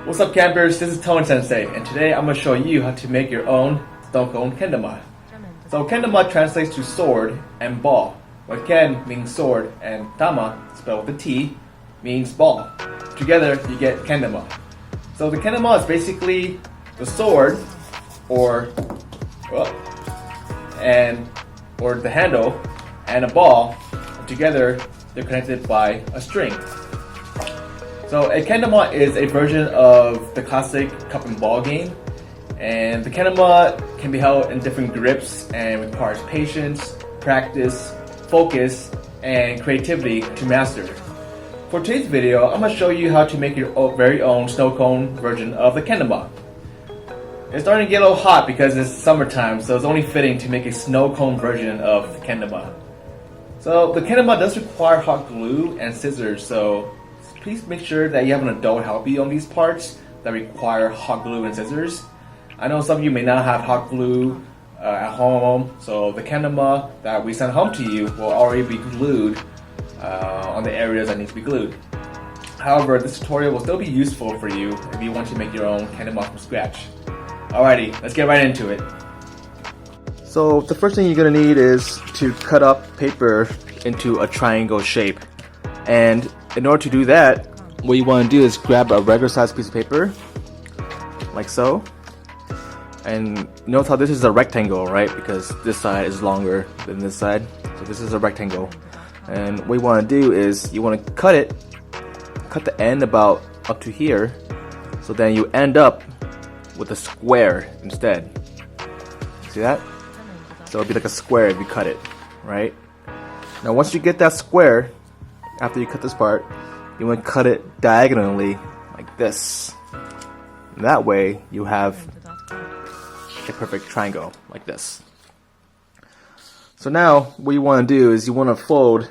What's up, campers? This is Tone Sensei, and today I'm going to show you how to make your own stone cone kendama. So kendama translates to sword and ball, where ken means sword and tama, spelled with a T, means ball. Together you get kendama. So the kendama is basically the sword or the handle and a ball. Together they're connected by a string. So a kendama is a version of the classic cup and ball game, and the kendama can be held in different grips and requires patience, practice, focus, and creativity to master. For today's video, I'm going to show you how to make your very own snow cone version of the kendama. It's starting to get a little hot because it's summertime, so it's only fitting to make a snow cone version of the kendama. So the kendama does require hot glue and scissors, so please make sure that you have an adult help you on these parts that require hot glue and scissors. I know some of you may not have hot glue at home, so the kendama that we send home to you will already be glued on the areas that need to be glued. However, this tutorial will still be useful for you if you want to make your own kendama from scratch. Alrighty, let's get right into it. So the first thing you're going to need is to cut up paper into a triangle shape. And in order to do that, what you want to do is grab a regular sized piece of paper, like so. And notice how this is a rectangle, right? Because this side is longer than this side. So this is a rectangle. And what you want to do is you want to cut the end about up to here. So then you end up with a square instead. See that? So it'll be like a square if you cut it, right? Now once you get that square, after you cut this part, you want to cut it diagonally like this. And that way you have a perfect triangle like this. So now what you want to do is you want to fold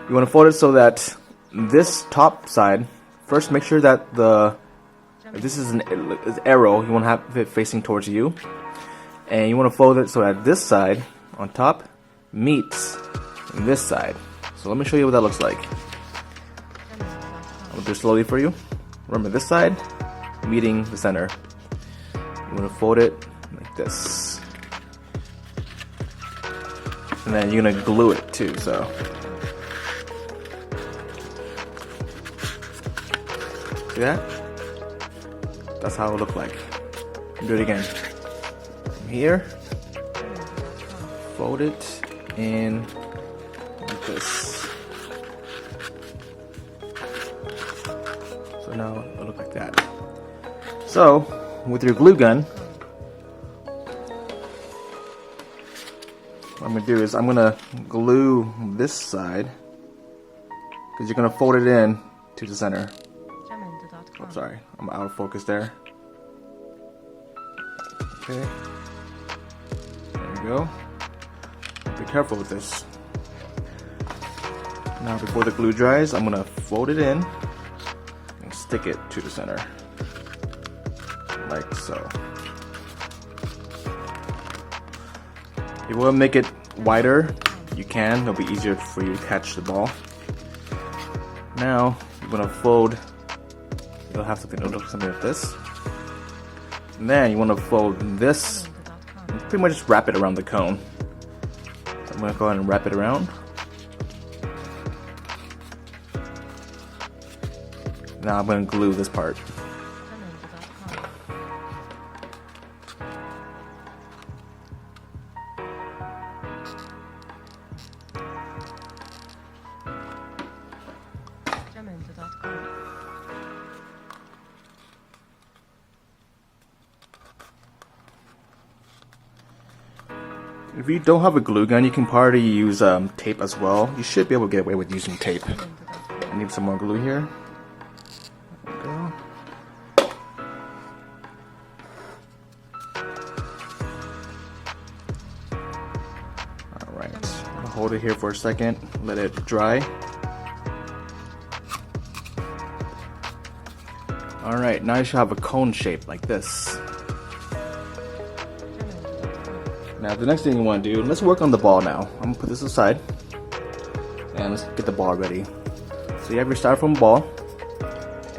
it so that this top side, first make sure that if this is an arrow, you want to have it facing towards you. And you want to fold it so that this side on top meets this side. So let me show you what that looks like. I'll do it slowly for you. Remember, this side meeting the center. You want to fold it like this. And then you're going to glue it too, so. See that? That's how it will look like. Do it again. From here, fold it in like this. So now it'll look like that. So with your glue gun, what I'm going to do is I'm going to glue this side because you're going to fold it in to the center. Oh, sorry, I'm out of focus there. Okay, there you go. Be careful with this. Now before the glue dries, I'm going to fold it in and stick it to the center. Like so. If you want to make it wider, you can. It'll be easier for you to catch the ball. Now you're going to fold. You'll have something like this. And then you want to fold this and pretty much just wrap it around the cone. So I'm going to go ahead and wrap it around. Now I'm going to glue this part. If you don't have a glue gun, you can probably use tape as well. You should be able to get away with using tape. I need some more glue here. There we go. Alright, I'll hold it here for a second, let it dry. Alright, now you should have a cone shape like this. Now the next thing you want to do, let's work on the ball now. I'm going to put this aside and let's get the ball ready. So you have your styrofoam ball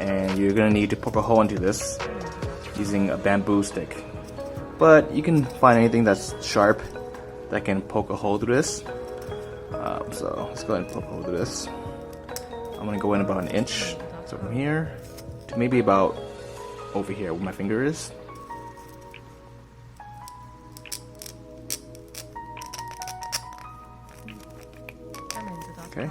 and and you're gonna need to poke a hole into this using a bamboo stick. But you can find anything that's sharp that can poke a hole through this. So let's go ahead and poke a hole through this. I'm gonna go in about an inch, so from here to maybe about over here where my finger is. Okay.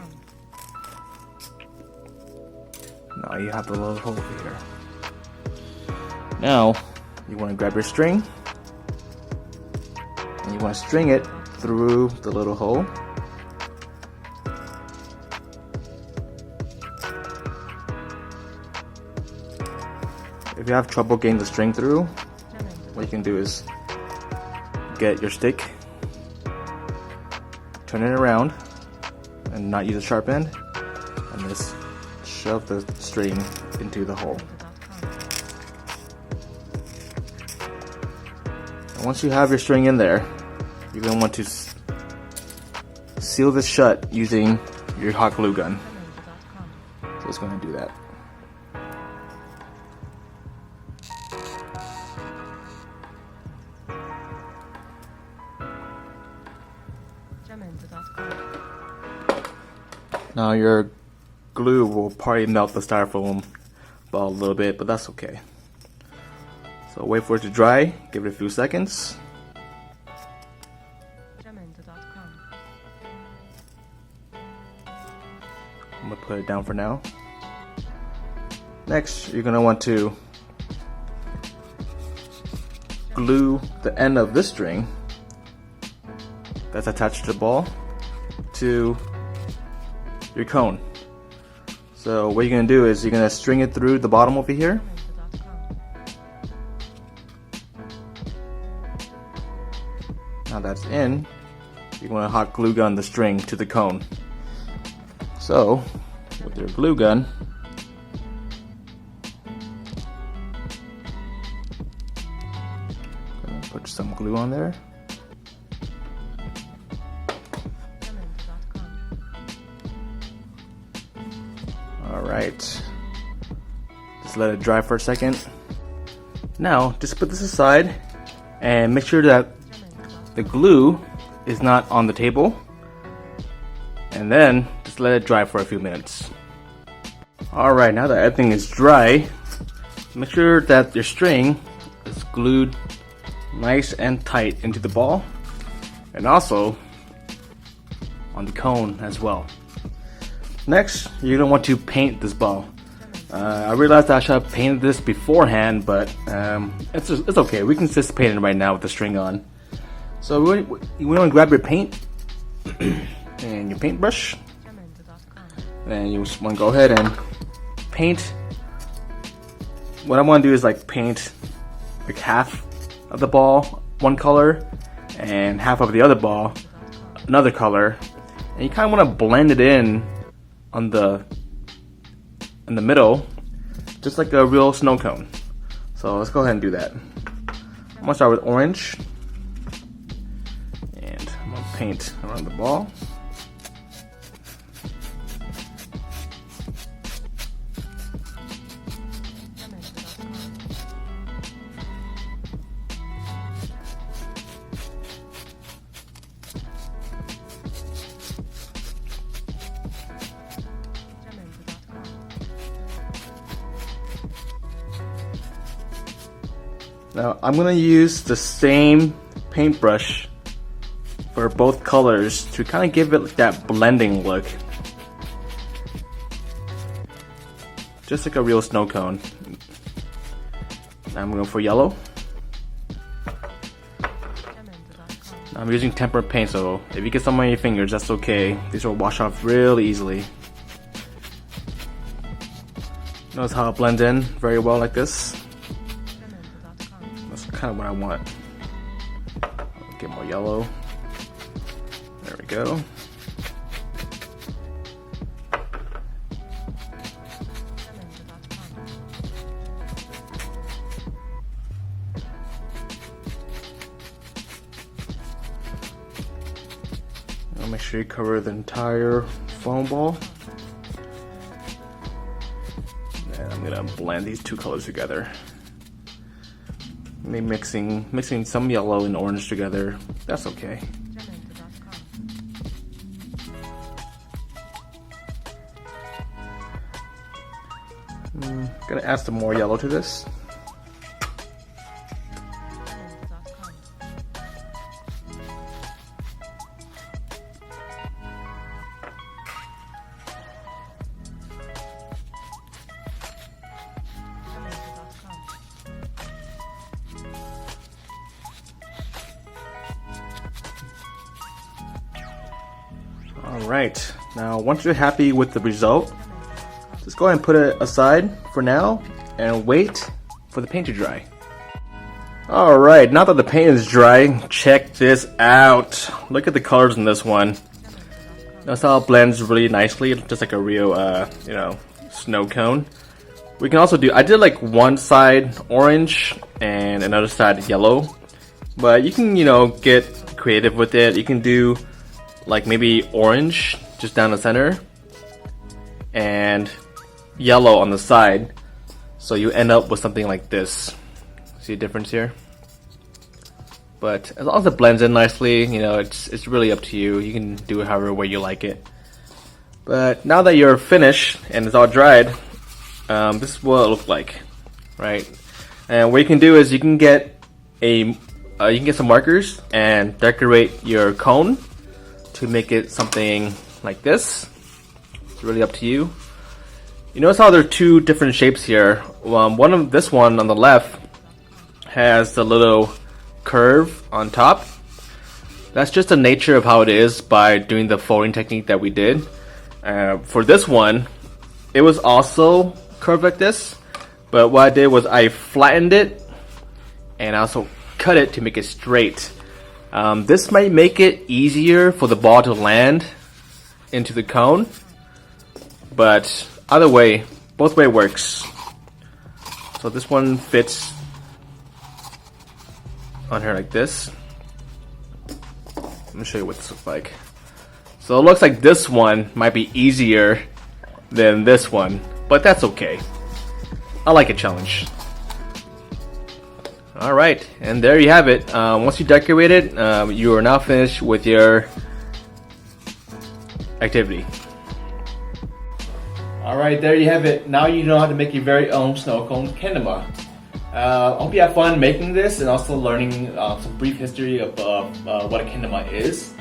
Now you have the little hole over here. Now you want to grab your string and you want to string it through the little hole. If you have trouble getting the string through, what you can do is get your stick, turn it around, and not use a sharp end, and just shove the string into the hole. And once you have your string in there, you're going to want to seal this shut using your hot glue gun. So it's going to do that. Now your glue will probably melt the styrofoam ball a little bit, but that's okay. So wait for it to dry, give it a few seconds. I'm gonna put it down for now. Next, you're gonna want to glue the end of this string that's attached to the ball to your cone. So what you're going to do is you're going to string it through the bottom over here. Now that's in, you're going to hot glue gun the string to the cone. So with your glue gun, going to put some glue on there. Alright, just let it dry for a second. Now, just put this aside and make sure that the glue is not on the table, and then just let it dry for a few minutes. Alright, now that everything is dry, make sure that your string is glued nice and tight into the ball, and also on the cone as well. Next, you're going to want to paint this ball. I realized I should have painted this beforehand, but it's okay. We can just paint it right now with the string on. So you want to grab your paint and your paintbrush, and you just want to go ahead and paint. What I want to do is like paint like half of the ball one color and half of the other ball another color, and you kind of want to blend it in the middle, just like a real snow cone. So let's go ahead and do that. I'm gonna start with orange, and I'm gonna paint around the ball. Now I'm going to use the same paintbrush for both colors to kind of give it that blending look. Just like a real snow cone. Now I'm going for yellow. Now I'm using tempera paint, so if you get some on your fingers, that's okay. These will wash off really easily. Notice how it blends in very well like this. Kind of what I want. Get more yellow. There we go. Now make sure you cover the entire foam ball. And I'm gonna blend these two colors together. Maybe mixing some yellow and orange together. That's okay. Gonna add some more yellow to this. Alright, now once you're happy with the result, just go ahead and put it aside for now and wait for the paint to dry. Alright, now that the paint is dry, check this out. Look at the colors in this one. Notice how it blends really nicely, just like a real, snow cone. We can also do, I did like one side orange and another side yellow. But you can, get creative with it. You can do like maybe orange just down the center and yellow on the side, so you end up with something like this. See a difference here? But as long as it blends in nicely, it's really up to you. You can do it however way you like it. But now that you're finished and it's all dried, this is what it looks like, right? And what you can do is you can get some markers and decorate your cone to make it something like this. It's really up to you. You notice how there are two different shapes here. This one on the left has the little curve on top. That's just the nature of how it is by doing the folding technique that we did. For this one, it was also curved like this, but what I did was I flattened it and I also cut it to make it straight. This might make it easier for the ball to land into the cone, but either way, both way works. So this one fits on here like this. Let me show you what this looks like. So it looks like this one might be easier than this one, but that's okay. I like a challenge. Alright, and there you have it. Once you decorate it, you are now finished with your activity. Alright, there you have it. Now you know how to make your very own snow cone kendama. I hope you have fun making this and also learning some brief history of what a kendama is.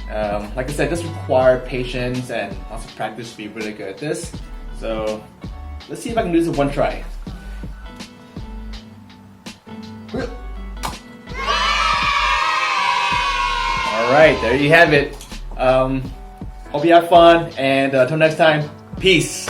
Like I said, this requires patience and lots of practice to be really good at this. So let's see if I can do this in one try. Alright, there you have it. Hope you have fun, and until next time, peace.